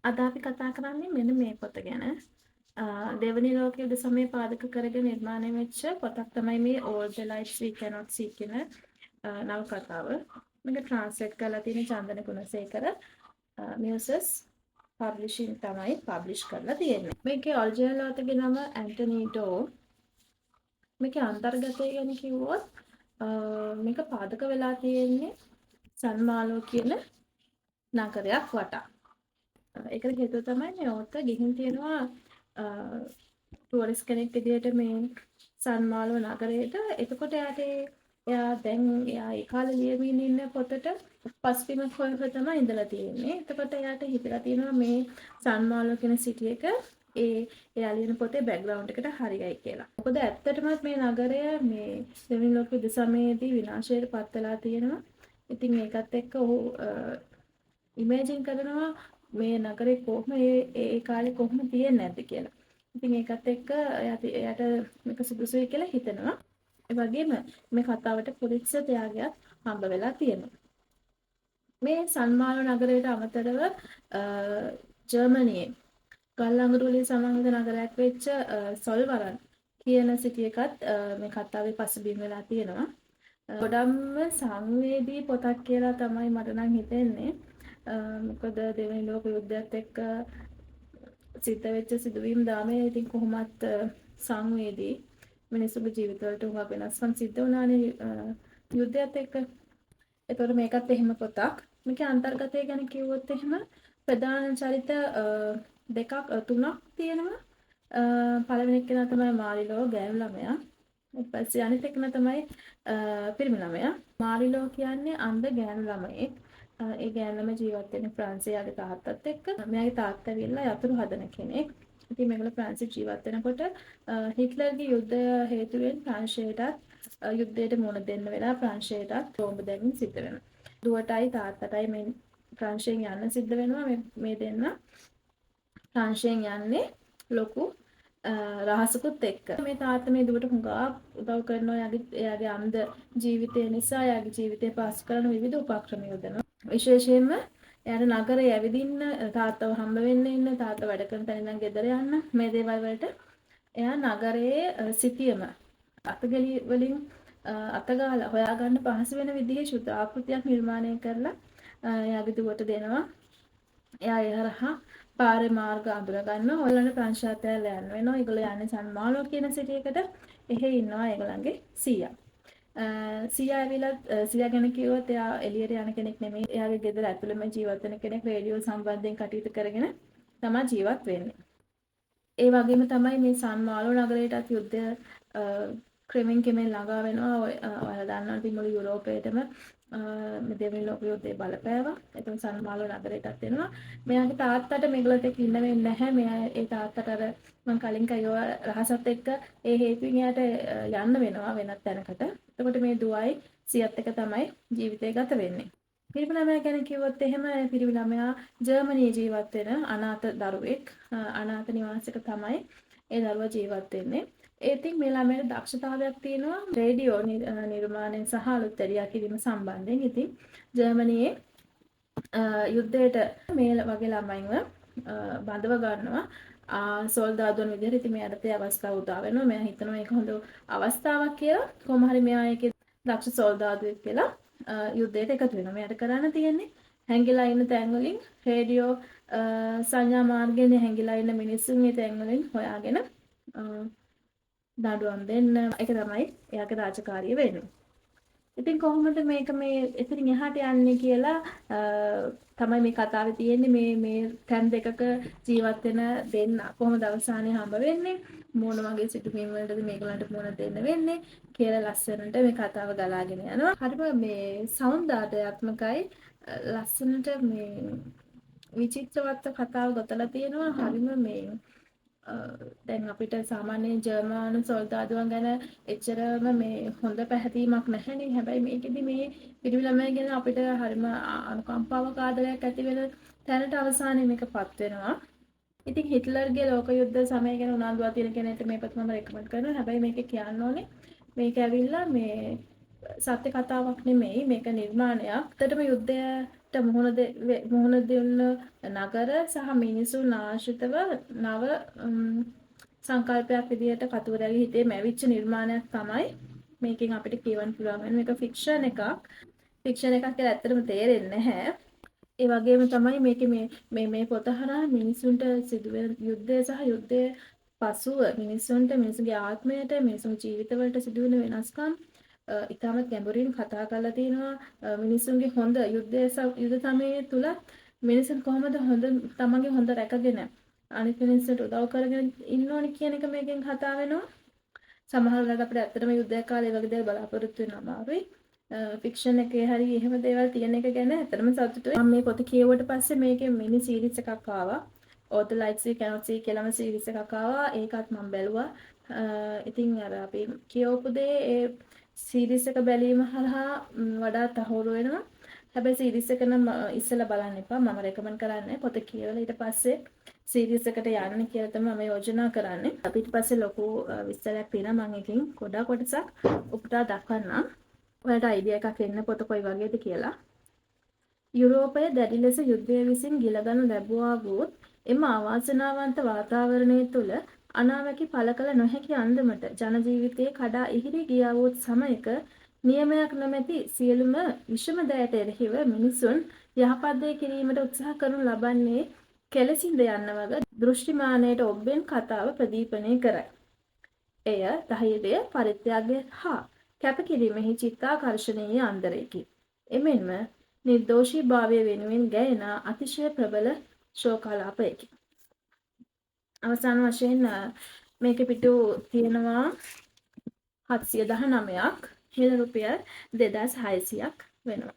අද අපි කතා කරන්නේ මෙන්න මේ පොත ගැන. දෙවනි ලෝක යුද සමය පාදක කරගෙන නිර්මාණය වෙච්ච පොතක් තමයි මේ All the Lights We Cannot See කියන නවකතාව. මේක ට්‍රාන්ස්ලේට් කරලා තියෙන චන්දන ගුණසේකර මියසස් පබ්ලිෂින් තමයි පබ්ලිෂ් කරලා තියෙන්නේ. මේකේ ඔරිජිනල් author ගේ නම ඇන්ටනි ඩෝ. මේකේ අන්තර්ගතය ගැන කිව්වොත් මේක පාදක වෙලා තියෙන්නේ සන්මාලෝ කියන නගරයක් වටා. ඒකට හේතුව තමයි මේ ඕත ගිහින් තියෙනවා ටුවරිස් කෙනෙක් විදිහට මේ සන්මාලෝ නගරයට. එතකොට එයා දැන් එයා ඒ කාලේ ලියමින් ඉන්න පොතට පස්බිම හොය තමයි ඉඳලා තියෙන්නේ. එතකොට එයාට හිතලා තියෙනවා මේ සන්මාලෝ කියන සිටි එක එයා ලියන පොතේ බෑග්ග්‍රවුන්ඩ් එකට හරියයි කියලා. මොකද ඇත්තටම මේ නගරය මේ දෙවෙනි ලෝක යුද්ධ සමයේදී විනාශයට පත් වෙලා තියෙනවා. ඉතින් ඒකත් එක්ක ඔහු ඉමේජින් කරනවා මේ නගරේ කොහොම ඒ කාලේ කොහොම තියෙන්නේ නැද්ද කියලා. ඉතින් ඒකත් එක්ක එයාට මේක සුදුසුයි කියලා හිතනවා. ඒ වගේම මේ කතාවට පුලිට්සර් ත්‍යාගයක් හම්බ වෙලා තියෙනවා. මේ සන්මාලෝ නගරයට අමතරව ජර්මනියේ ගල් අඟුරු වලින් සමන්විත නගරයක් වෙච්ච සොල්වරන් කියන සිටි එකත් මේ කතාවේ පසුබිම් වෙලා තියෙනවා. ගොඩක්ම සංවේදී පොතක් කියලා තමයි මට නම් හිතෙන්නේ. මොකද දෙවෙනි ලෝක යුද්ධයත් එක්ක සිද්ධ වෙච්ච සිදුවීම් දාමේ ඉතින් කොහොමත් සංවේදී මිනිස්සුගේ ජීවිතවලට උගා වෙනස්කම් සිද්ධ වුණානේ යුද්ධයත් එක්ක. ඒතකොට මේකත් එහෙම පොතක්. මේකේ අන්තර්ගතය ගැන කිව්වොත් එහෙම ප්‍රධාන චරිත තුනක් තියෙනවා. පළවෙනි කෙනා තමයි මාරිලෝ ගෑනු ළමයා. ඊට පස්සේ අනිත් එකන තමයි පිරිමි ළමයා. මාරිලෝ කියන්නේ අන්ධ ගෑනු ළමයෙක්. ඒ ගෑනු ළමයා ජීවත් වෙන්නේ ප්‍රංශයාගේ තාත්තත් එක්ක. මෙයාගේ තාත්තා ඇවිල්ලා යතුරු හදන කෙනෙක්. ඉතින් මේගොල්ලෝ ප්‍රංශේ ජීවත් වෙනකොට හිට්ලර්ගේ යුද්ධය හේතුවෙන් ප්‍රංශයටත් යුද්ධයට මුහුණ දෙන්න වෙලා ප්‍රංශයටත් බෝම්බ දැමීම් සිද්ධ වෙනවා. දුවටයි තාත්තටයි මේ ප්‍රංශයෙන් යන්න සිද්ධ වෙනවා. මේ දෙන්න ප්‍රංශයෙන් යන්නේ ලොකු රහසකුත් එක්ක. මේ තාත්තා මේ දුවට හුඟා උදව් කරනවා. එයාගේ අන්ධ ජීවිතය නිසා එයාගේ ජීවිතය පාස් කරන විවිධ උපක්‍රම යොදනවා. විශේෂයෙන්ම එයාට නගරේ ඇවිදින්න තාත්තව හම්බ වෙන්න ඉන්න තාත්තා වැඩ කරන තැන ඉඳන් ගෙදර යන්න මේ දේවල් වලට එයා නගරයේ සිටියම අතගලි වලින් අතගාලා හොයාගන්න පහසු වෙන විදිහේ ශුද්ධ ආකෘතියක් නිර්මාණය කරලා එයාගේ දුවට දෙනවා. එයා ඒ හරහා පාරේ මාර්ග අඳුර ගන්නවා. ඔයගොල්ලන්ට ප්‍රංශාතයල යන්න වෙනවා. ඒගොල්ලෝ යන්නේ සන්මාලෝ කියන සිටියකට. එහෙ ඉන්නවා ඒගොල්ලන්ගේ සීයා. සීයා ඇවිල්ලා සීයා ගැන කිව්වොත් එයා එළියට යන කෙනෙක් නෙමෙයි. එයාගේ ගෙදර ඇතුළෙම ජීවත් වෙන කෙනෙක්. රේඩියෝ සම්බන්ධයෙන් කටයුතු කරගෙන තමයි ජීවත් වෙන්නේ. ඒ වගේම තමයි මේ සන්මාලෝ නගරයටත් යුද්ධය ක්‍රමෙන් කෙමෙන් ළඟා වෙනවා. ඔයාලා දන්නවා ඉතින් මුළු යුරෝපයේටම මේ දෙවෙනි ලෝක යුද්ධය බලපෑවා. එතකොට සන්මාලෝ නගරයටත් එනවා. මෙයාගේ තාත්තට මේගොල්ලොත් එක්ක ඉන්න වෙන්නේ නැහැ. මෙයා ඒ තාත්තට අර මම කලින් කිව්වා රහසත් එක්ක ඒ හේතුවෙන් එයාට යන්න වෙනවා වෙනත් තැනකට. එතකොට මේ දුවයි සියත් එක්ක තමයි ජීවිතය ගත වෙන්නේ. පිරිමි ළමයා ගැන කිව්වොත් එහෙම පිරිමි ළමයා ජර්මනියේ ජීවත් වෙන අනාථ දරුවෙක්. අනාථ නිවාසයක තමයි ඒ දරුවා ජීවත් වෙන්නේ. ඉතින් මේ ළමයාට දක්ෂතාවයක් තියෙනවා රේඩියෝ නිර්මාණය සහ අලුත් එළියා කිරීම සම්බන්ධයෙන්. ඉතින් ජර්මනියේ යුද්ධයට මේ වගේ ළමයින්ව බඳව ගන්නවා සොල්දාදුවන් විදිහට. ඉතින් මෙයාට ඒ අවස්ථාව උදා වෙනවා. මෙයා හිතනවා ඒක හොඳ අවස්ථාවක් කියලා. කොහොම හරි මෙයා ඒකේ දක්ෂ සොල්දාදුවෙක් කියලා යුද්ධයට එකතු වෙනවා. මෙයාට කරන්න තියෙන්නේ හැංගිලා ඉන්න තැන් වලින් රේඩියෝ සංඥා මාර්ගයෙන් හැංගිලා ඉන්න මිනිස්සුන් මේ තැන් වලින් හොයාගෙන දඬුවම් දෙන්න. ඒක තමයි එයාගේ රාජකාරිය වෙන්නේ. ඉතින් කොහොමද මේක මේ එතනින් එහාට යන්නේ කියලා තමයි මේ කතාවේ තියෙන්නේ. මේ තැන් දෙකක ජීවත් වෙන දෙන්න කොහොමද අවසානයේ හම්බ වෙන්නේ, මොන වගේ සිටුවීම් වලටද මේගොල්ලන්ට මොන දෙන්න වෙන්නේ කියලා ලස්සනට මේ කතාව ගලාගෙන යනවා. හරිම මේ සෞන්දර්යාත්මකයි, ලස්සනට මේ විචිත්‍රවත් කතාව ගොතලා තියෙනවා. හරිම මේ දැන් අපිට සාමාන්‍යයෙන් ජර්මන් සොල්දාදුවන් ගැන එච්චරම මේ හොඳ පැහැදීමක් නැහැනේ. හැබැයි මේකෙදි මේ පිරිමි ළමයි ගැන අපිට හරිම අනුකම්පාවක් ආදරයක් ඇති වෙන තැනට අවසානයේ මේකපත් වෙනවා. ඉතින් හිට්ලර්ගේ ලෝක යුද්ධ සමය ගැන උනන්දුවක් තියෙන කෙනෙක්ට මේ පොත මම රෙකමන්ඩ් කරනවා. හැබැයි මේකේ කියන්න ඕනේ මේක ඇවිල්ලා මේ සත්‍ය කතාවක් නෙමෙයි මේක නිර්මාණයක්. ඇත්තටම යුද්ධයට මුහුණ දුන්න නගර සහ මිනිසුන් ආශ්‍රිතව නව සංකල්පයක් විදිහට කතුවරයාගේ හිතේ මැවිච්ච නිර්මාණයක් තමයි මේකෙන් අපිට කියවන්න පුළුවන් වෙන්නේ. මේක ෆික්ෂන් එකක්. ෆික්ෂන් එකක් කියලා ඇත්තටම තේරෙන්නේ නැහැ. ඒ වගේම තමයි මේකේ මේ පොත හරහා මිනිසුන්ට සිදුවෙන යුද්ධය සහ යුද්ධයේ පසුව මිනිසුන්ගේ ආත්මයට මිනිසුන්ගේ ජීවිතවලට සිදුවෙන වෙනස්කම් ඉතාමත් ගැඹුරින් කතා කරලා තිනවා මිනිසුන්ගේ හොඳ යුද්ධ සමයේ තුල මිනිසුන් කොහොමද තමන්ගේ හොඳ රැකගෙන අනිත් මිනිස්සුන්ට උදව් කරගෙන ඉන්න ඕනි කියන එක මේකෙන් කතා වෙනවා. සමහර වෙලාවට අපිට ඇත්තටම යුද්ධය කාලේ වගේ දේවල් බලාපොරොත්තු වෙන්න අමාරුයි. ෆික්ෂන් එකේ හරි එහෙම දේවල් තියෙන එක ගැන ඇත්තටම සතුටුයි. මම මේ පොත කියවුවට පස්සේ මේකේ මිනි සීරීස් එකක් ආවා. All the Lights We Cannot See කියලාම සීරීස් එකක් ආවා. ඒකත් මම බැලුවා. ඉතින් අර අපි කියවපු දේ ඒ සීරීස් එක බැලීම හරහා වඩා තහවුරු වෙනවා. හැබැයි සීරීස් එක නම් ඉස්සෙල්ලා බලන්න එපා. මම රෙකමන්ඩ් කරන්නේ පොත කියවලා ඊට පස්සේ සීරීස් එකට යන්න කියලා තමයි මම යෝජනා කරන්නේ. අපි ඊට පස්සේ ලොකු විස්තරයක් තියෙනවා. මම එකකින් ගොඩාක් කොටසක් උපුටා දක්වන්නම්. ඔයාලට අයිඩියා එකක් එන්න පොත කොයි වගේද කියලා. යුරෝපය දැඩි ලෙස යුද්ධය විසින් ගිලගනු ලැබුවා වූත් එම අවාසනාවන්ත වාතාවරණය තුළ අනාවැකි පළ කළ නොහැකි අන්දමට ජන ජීවිතයේ කඩා ඉහිරි ගියා වූ සමයක නියමයක් නොමැති සියලුම විෂම දයට එරෙහිව මිනිසුන් යහපත් දේ කිරීමට උත්සාහ කරනු ලබන්නේ කෙලසින්ද යන්න වග දෘෂ්ටිමානයට ඔබෙන් කතාව ප්‍රදීපනය කරයි. එය ධෛර්යය පරිත්‍යාගය හා කැපකිරීමෙහි චිත්තාකර්ෂණීය අන්දරයකි. එමෙන්ම නිර්දෝෂී භාවය වෙනුවෙන් ගැයෙන අතිශය ප්‍රබල ශෝකාලාපයකි. අවසාන වශයෙන් මේක පිටු තියෙනවා 719ක්, මිල රුපියල් 2600ක් වෙනවා.